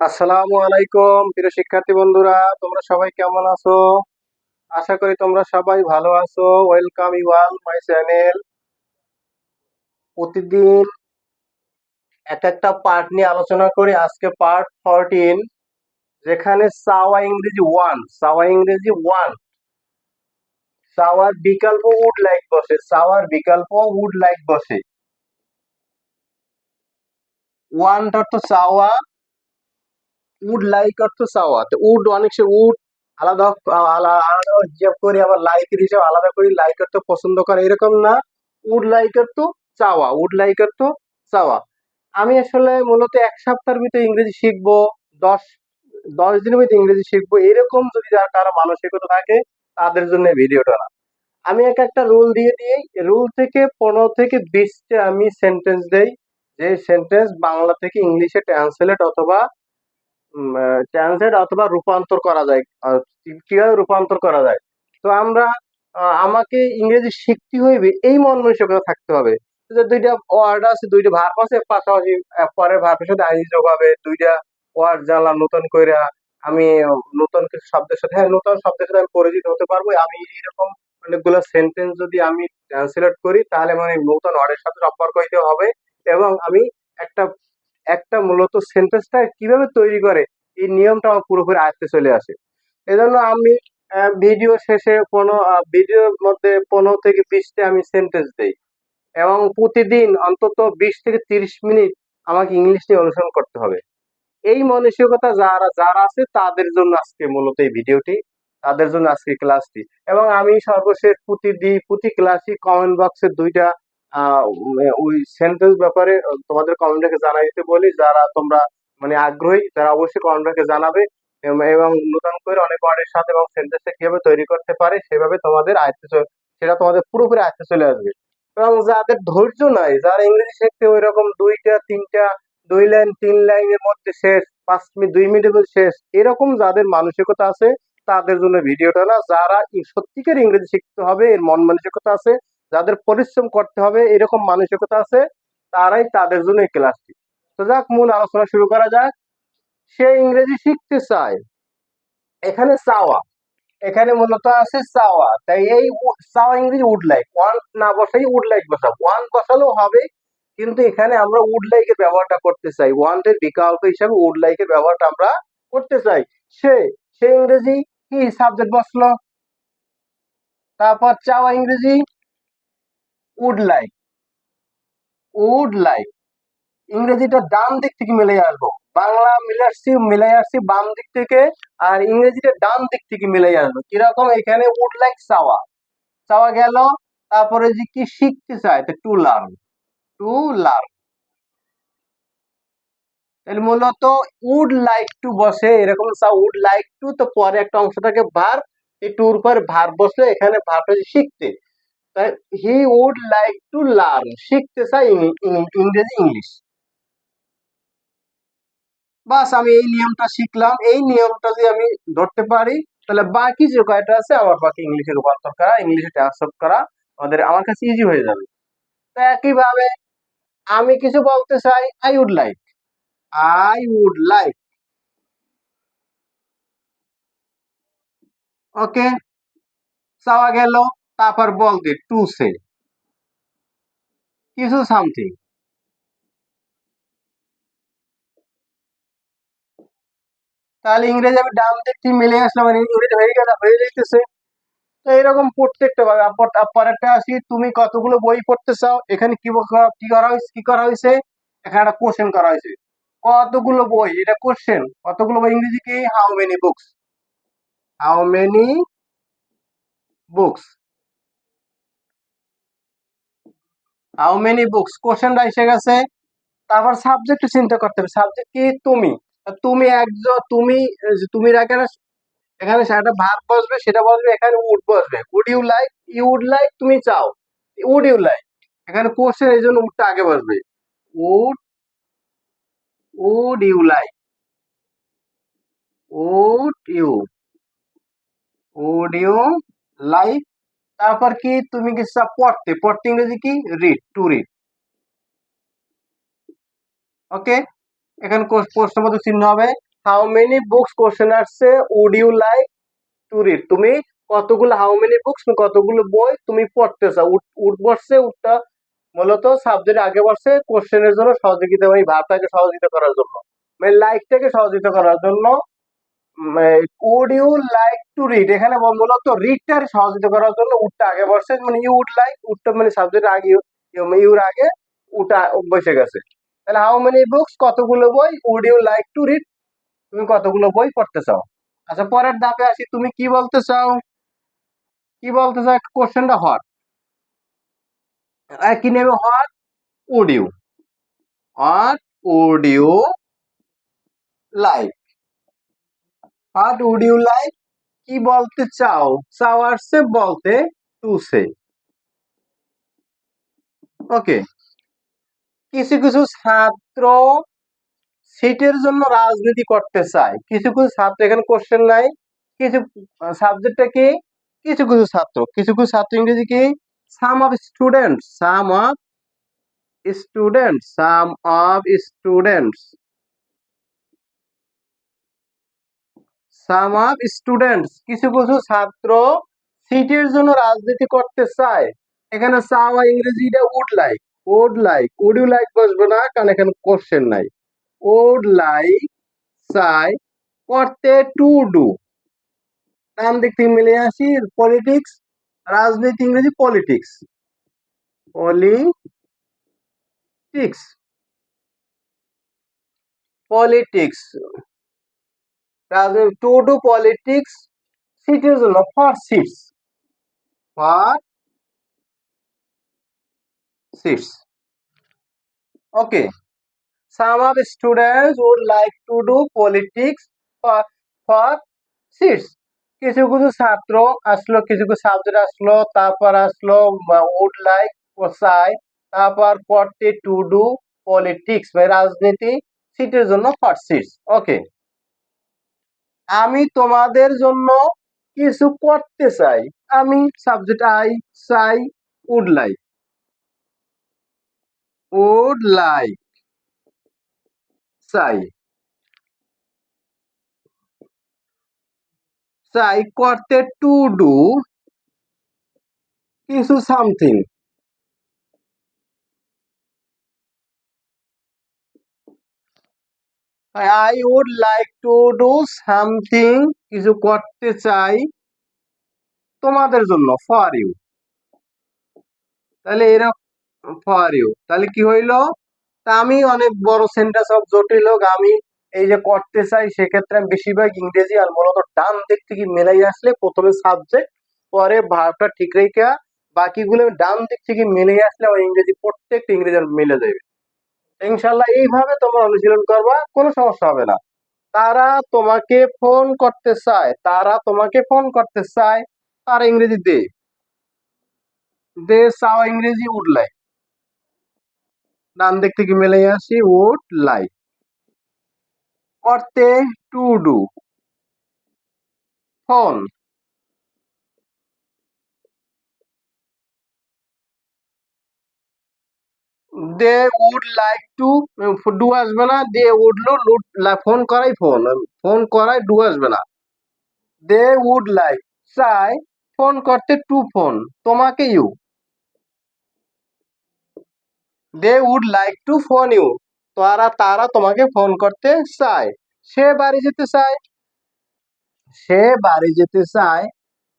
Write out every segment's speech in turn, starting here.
আসসালামু আলাইকুম প্রিয় শিক্ষার্থী বন্ধুরা, তোমরা সবাই কেমন আছো? আশা করি তোমরা সবাই ভালো আছো। Welcome you all my channel. প্রতিদিন এক একটা পার্ট নিয়ে আলোচনা করি। আজকে পার্ট 14, যেখানে চাওয়া ইংরেজি ওয়ান, চাওয়ার বিকল্প উড লাইক বসে, চাওয়ার বিকল্প উড লাইক বসে। ওয়ান অর্থ চাওয়া, উড লাইক অর্থ চাওয়া। তো উড অনেক সে উড আলাদা আলাদা হিসাব করি, আবার লাইকের হিসাব আলাদা করি। লাইক অর্থ পছন্দ করে, এরকম না। উড লাইক অর্থ চাওয়া, উড লাইক অর্থ চাওয়া। আমি আসলে মূলত এক সপ্তাহের ভিতরে ইংরেজি শিখবো, দশ 10 দিনের ভিতরে ইংরেজি শিখবো, এরকম যদি যার কারো মানসিকতা থাকে তাদের জন্য ভিডিওটা না। আমি একটা রুল দিয়ে দিই। রুল থেকে 15 থেকে 20টা আমি সেন্টেন্স দেই, যে সেন্টেন্স বাংলা থেকে ইংলিশে ট্রান্সলেট অথবা ট্রান্সলেট অথবা রূপান্তর করা যায়। কিভাবে রূপান্তর করা যায়? তো আমাকে ইংরেজি শিখতে হইবে, এই মন মানসিকতা থাকতে হবে। যে দুইটা ওয়ার্ড আছে, দুইটা ভার্ব আছে, পাশাপাশি পরের ভার্বের সাথে আইনি যোগ হবে। দুইটা ওয়ার্ড জানলাম নতুন কইরা, আমি নতুন কিছু শব্দের সাথে, হ্যাঁ, নতুন শব্দের সাথে আমি পরিচিত হতে পারবো। আমি এইরকম অনেকগুলো সেন্টেন্স যদি আমি ট্রান্সলেট করি, তাহলে মানে নতুন ওয়ার্ডের সাথে সম্পর্ক হইতে হবে। এবং আমি একটা একটা মূলত সেন্টেন্সটা কিভাবে তৈরি করে, এই নিয়মটা আমার পুরোপুরি আয়ত্তে চলে আসে। এজন্য আমি ভিডিও শেষে ভিডিওর মধ্যে 15 থেকে 20টা আমি সেন্টেন্স দেই, এবং প্রতিদিন অন্তত 20 থেকে 30 মিনিট আমাকে ইংলিশ নিয়ে অনুসরণ করতে হবে। এই মানসিকতা যারা যারা আছে তাদের জন্য আজকে মূলত এই ভিডিওটি, তাদের জন্য আজকে ক্লাসটি। এবং আমি সর্বশেষ প্রতি ক্লাসই কমেন্ট বক্সে দুইটা ওই সেন্টেন্স ব্যাপারে তোমাদের কমেন্ট রেখে জানাই দিতে বলি। যারা তোমরা মানে আগ্রহী, তারা অবশ্যই কমেন্ট রেখে জানাবে। এবং নতুন করে অনেক ওয়ার্ডের সাথে এবং সেন্টেন্সটা কিভাবে তৈরি করতে পারে সেভাবে তোমাদের সেটা তোমাদের পুরোপুরি আয়ত্তে চলে আসবে। এবং যাদের ধৈর্য নাই, যারা ইংরেজি শিখতে ওই রকম দুইটা তিনটা, 2 লাইন 3 লাইনের মধ্যে শেষ, 5 মিনিট 2 মিনিটের মধ্যে শেষ, এরকম যাদের মানসিকতা আছে তাদের জন্য ভিডিওটা না। যারা সত্যিকার ইংরেজি শিখতে হবে এর মন মানসিকতা আছে, যাদের পরিশ্রম করতে হবে এরকম মানসিকতা আছে, তারাই তাদের জন্য এই ক্লাসটি। তো যাক, মূল আলোচনা শুরু করা যাক। সে ইংরেজি শিখতে চায়, এখানে চাওয়া, এখানে মূলত আছে চাওয়া। তাই এই চাওয়া ইংরেজি উড লাইক, ওয়ান না বসাই উড লাইক বসাবো। ওয়ান বসালেও হবে, কিন্তু এখানে আমরা উড লাইকের ব্যবহারটা করতে চাই। ওয়ান এর বিকল্প হিসাবে উড লাইকের ব্যবহারটা আমরা করতে চাই। সে সে ইংরেজি কি সাবজেক্ট বসলো, তারপর চাওয়া ইংরেজি উড লাইক, উড লাইক। ইংরেজিটা ডান দিক থেকে মিলে আসবো, বাংলা মিলাই আসছি বাম দিক থেকে, আর ইংরেজিটা ডান দিক থেকে মিলে আসবো। কিরকম? এখানে উড লাইক চাওয়া, চাওয়া গেল। তারপরে যে কি শিখতে চায়, তো টু লার্ন, টু লার্ন। তাহলে মূলত উড লাইক টু বসে এরকম, উড লাইক টু, তো পরে একটা অংশ থাকে ভার্ব, এই টুর পর ভার্ব বসলে এখানে ভার্ব হচ্ছে শিখতে। তাই he would like to learn, শিখতে চাই ইংরেজি, ইংলিশ। বাস, আমি এই নিয়মটা শিখলাম। এই নিয়মটা যদি আমি ধরতে পারি, তাহলে বাকি যে কয়টা আছে আমার বাকি ইংলিশে রূপান্তর করা, ইংলিশে ট্রান্সফার করা আমার কাছে ইজি হয়ে যাবে। তো একইভাবে আমি কিছু বলতে চাই, I would like, I would like. Okay, চাওয়া গেল। তারপর বলতে টু সে কিছু, সামথিং। তাহলে ইংরেজি আমি ডান দিক থেকে মিলে আসলাম, মানে ইংরেজি হয়ে যাইতেছে। তো এরকম প্রত্যেকটা ভাবে পরেরটা আসি, তুমি কতগুলো বই পড়তে চাও, এখানে কি করা হয়েছে, এখানে একটা কোশ্চেন করা হয়েছে। কতগুলো বই, এটা কোশ্চেন। কতগুলো বই ইংরেজি কি, how many books, how many books, how many books, কোশ্চেনটা এসে গেছে। তারপর সাবজেক্ট চিন্তা করতে হবে, সাবজেক্ট কি, তুমি। তুমি একজন, তুমি এখানে, একটা ভার্ব বসবে, সেটা বসবে, এখানে উড বসবে, would you like, you would like তুমি চাও, উড ইউ লাইক। এখানে কোশ্চেন, এই জন্য উডটা আগে বসবে। Would, would you like, would you, would you like. তারপর কি, তুমি কি পড়তে, পড়তে ইংরেজি কি, রিড, টু রিড। ওকে, এখানে প্রশ্নবোধক চিহ্ন হবে। হাউ মেনি বুকস কোশ্চেন আসছে would you like to read, তুমি কতগুলো, হাউ মেনি বুকস, কতগুলো বই তুমি পড়তে চাও। উড বসছে, উডটা মূলত সাবজেক্ট আগে বসছে কোশ্চেনের জন্য সহযোগিতা, ওই ভাবটাকে সহযোগিতা করার জন্য, মানে লাইকটাকে সহযোগিতা করার জন্য। Would you like to read, এখানে মূলত রিডটার সহযোগিতা করার জন্য উডটা আগে বসছে, মানে ইউ উড লাইক, উডটা মানে সাবজেক্ট আগে, ইউর আগে উটা বসে গেছে। তাহলে হাউ মেনি বুকস, কতগুলো বই, would you like to read, তুমি কতগুলো বই পড়তে চাও। আচ্ছা, পরের ধাপে আসি, তুমি কি বলতে চাও, কি বলতে চাও, কোশ্চেনটা হট, কি নেবে, what would you, what would you like, what would you like, কি বলতে চাও, চাও আসছে বলতে টু সে। ওকে, কিছু কিছু ছাত্র সিটের জন্য রাজনীতি করতে চায়, কিছু কিছু ছাত্র, এখানে কোশ্চেন নাই, কিছু সাবজেক্টটা কি, কিছু কিছু ছাত্র, কিছু কিছু ছাত্র ইংরেজি কি, some of students, some of students, some of students, some of students, কিছু কিছু ছাত্র সিটের জন্য রাজনীতি করতে চায়। এখানে চাওয়া ইংরেজিটা would like, would like, would you like বসবে না, কারণ এখানে কোশ্চেন নাই। উড লাইক, চাই, করতে টু ডু, নাম দিক থেকে মিলে আসি, পলিটিক্স, রাজনীতি ইংরেজি পলিটিক্স, পলিটিক্স, পলিটিক্স, রাজনীতি টু ডু পলিটিক্স, সিটের জন্য for seats, for seats. Okay, some of students would like to do politics for seats, কিছু কিছু ছাত্র আসলো, কিছু কিছু সাবজেক্ট আসলো, তারপর আসলো would like ও চাই, তারপর করতে টু ডু পলিটিক্স, মানে রাজনীতি, সিটের জন্য ফর সিটস। ওকে, আমি তোমাদের জন্য কিছু করতে চাই, আমি সাবজেক্ট আই, চাই, উড লাইক, উড লাইক, চাই, চাই, করতে টু ডু কিছু something, I would like to do something, কিছু করতে চাই তোমাদের জন্য, ফর ইউ। তাহলে এরকম ফর ইউ, তাহলে কি হইলো, তা আমি অনেক বড় সেন্টেন্স অফ জটিল হোক, আমি এই যে করতে চাই, সেক্ষেত্রে আমি বেশিরভাগ ইংরেজি, আর মূলত ডান দিক থেকে মিলাই আসলে প্রথমে সাবজেক্ট, পরে ভার্বটা ঠিক রেখে বাকিগুলো ডান দিক থেকে মিলে আসলে আমার ইংরেজি, প্রত্যেকটা ইংরেজি মিলে যাবে ইনশাল্লাহ। এইভাবে তোমরা অনুশীলন করবা, কোনো সমস্যা হবে না। তারা তোমাকে ফোন করতে চায়, তারা তোমাকে ফোন করতে চায়, তারা ইংরেজি দে, দে চাওয়া ইংরেজি উড লাইক, ডান দিক থেকে মিলে আসি উড লাইক, করতে to do, phone, they would like to, do আসবে না, দে উড ফোন করাই, ফোন ফোন করাই, ডু আসবে না, দে উড লাইক, চাই, ফোন করতে টু ফোন, তোমাকে you, they would like to phone you, তারা তারা তোমাকে ফোন করতে চায়। সে বাড়ি যেতে চায়, সে বাড়ি যেতে চায়,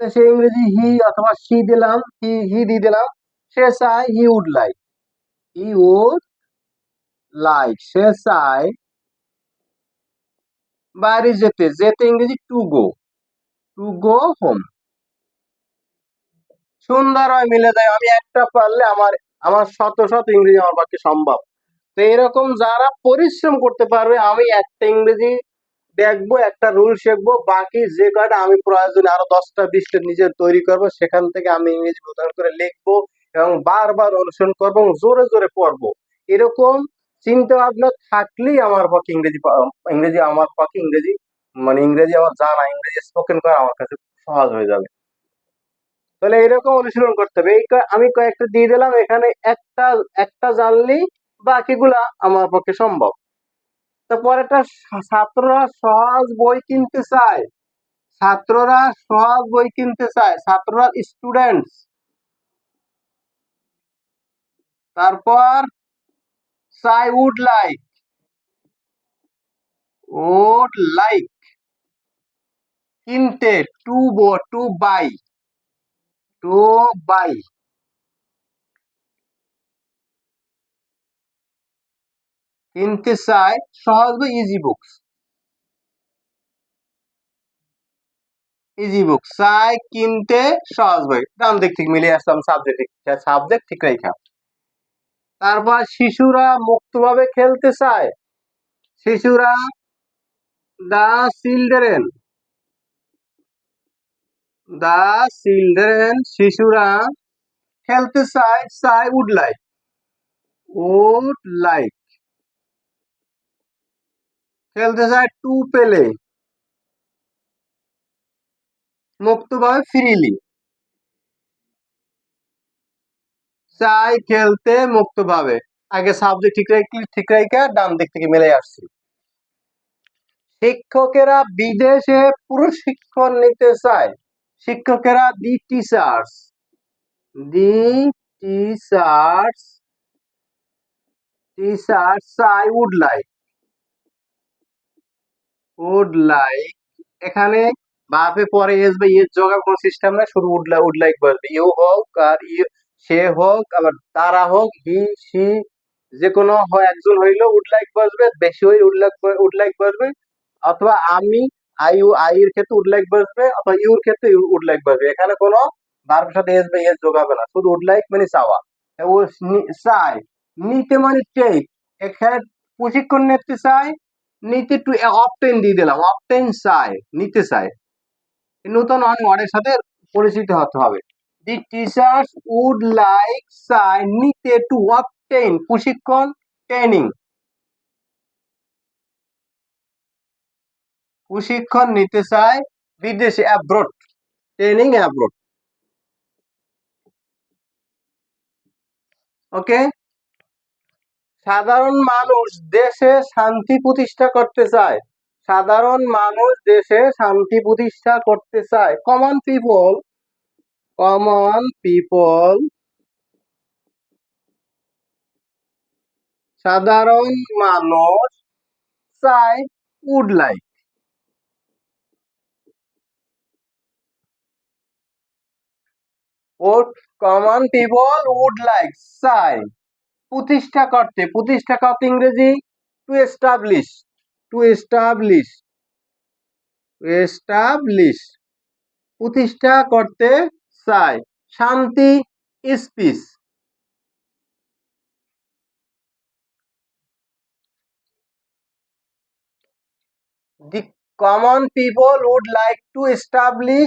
তো সে ইংরেজি হি অথবা সি দিলাম, হি দিয়ে দিলাম, সে চায়, he would like, he would like, সে চায় বাড়ি যেতে, যেতে ইংরেজি to go, to go home, সুন্দর হয়, মিলে যায়। আমি একটা পারলে আমার, আমার শত শত ইংরেজি আমার পক্ষে সম্ভব। তো এরকম যারা পরিশ্রম করতে পারবে, আমি একটা ইংরেজি দেখবো, একটা রুল শিখবো, বাকি যে কয়টা আমি প্রয়োজনে আরো 10টা 20টা নিজে তৈরি করব, সেখান থেকে আমি ইংরেজি উদাহরণ করে লিখবো এবং বারবার অনুসরণ করবো এবং জোরে জোরে পড়বো। এরকম চিন্তা ভাবনা থাকলেই আমার পক্ষে ইংরেজি, ইংরেজি আমার পক্ষে ইংরেজি, মানে ইংরেজি আমার জানা, ইংরেজি স্পোকেন করা আমার কাছে সহজ হয়ে যাবে। তাহলে এরকম অনুশীলন করতে হবে। আমি কয়েকটা দিয়ে দিলাম, এখানে একটা একটা জানলেই বাকিগুলা আমার পক্ষে সম্ভব। তারপর একটা ছাত্ররা সহজ বই কিনতে চায়, ছাত্ররা সহজ বই কিনতে চায়, ছাত্ররা স্টুডেন্টস। তারপর চাই উড লাইক, উড লাইক কিনতে, টু বাই, টু বাই কিনতে চায় সহজ বই, ইজি বুকস, ইজি বুক চাই কিনতে সহজ বই, ডান দিক থেকে মিলিয়ে আসলাম সাবজেক্ট, সাবজেক্ট ঠিক রেখা। তারপর শিশুরা মুক্তভাবে খেলতে চায়, শিশুরা দা চিলড্রেন, দা চিলড্রেন শিশুরা খেলতে চায়, চাই উড লাইক, উড লাইক খেলতে চায়, টু পেলে মুক্তভাবে, ফ্রিলি চাই খেলতে মুক্তভাবে। আগে সাবজেক্ট ঠিক রেখে ডান দিক থেকে মিলে আসছি। শিক্ষকেরা বিদেশে প্রশিক্ষণ নিতে চায়, শিক্ষকেরা দি টিচার্স, দি টিচার্স, টিচার্স চাই উড লাইক, উড লাইক এখানে বাপে পরে এস বা ইয়ের যোগা কোন সিস্টেম না, শুধু উড লাইক বসবে, ইউ হোক আর সে হোক, আবার তারা হোক, হি সি, যে কোনো একজন হইলেও উড লাইক বসবে, বেশি হই উড লাইক বসবে, অথবা আমি, আই এর ক্ষেত্রে উড লাইক বসবে, অথবা ইউর ক্ষেত্রে উড লাইক বসবে। এখানে কোনো ভার্বের সাথে এস বা ইয়েস যোগ হবে না, শুধু উড লাইক মানে চাওয়া। ও চাই, নিতে মানে টেক, এখানে প্রশিক্ষণ নিতে চাই, নিতে টু অপটেন দিয়ে দিলাম, অপটেন চাই, নিতে চাই, নতুন ওয়ার্ডের সাথে পরিচিত হতে হবে। দি টিচার্স উড লাইক চাই নিতে টু অপটেন প্রশিক্ষণ, ট্রেনিং, প্রশিক্ষণ নিতে চায় বিদেশে, অ্যাব্রোড, ট্রেনিং অ্যাব্রোড। ওকে। সাধারণ মানুষ দেশে শান্তি প্রতিষ্ঠা করতে চায়, সাধারণ মানুষ দেশে শান্তি প্রতিষ্ঠা করতে চায়, কমন পিপল, কমন পিপল সাধারণ মানুষ চায় উড লাইক, ওড কমন পিপল উড লাইক চায় প্রতিষ্ঠা করতে, প্রতিষ্ঠা করতে ইংরেজি to establish, to establish, establish প্রতিষ্ঠা করতে চায়, শান্তি, speech. The common people would like to establish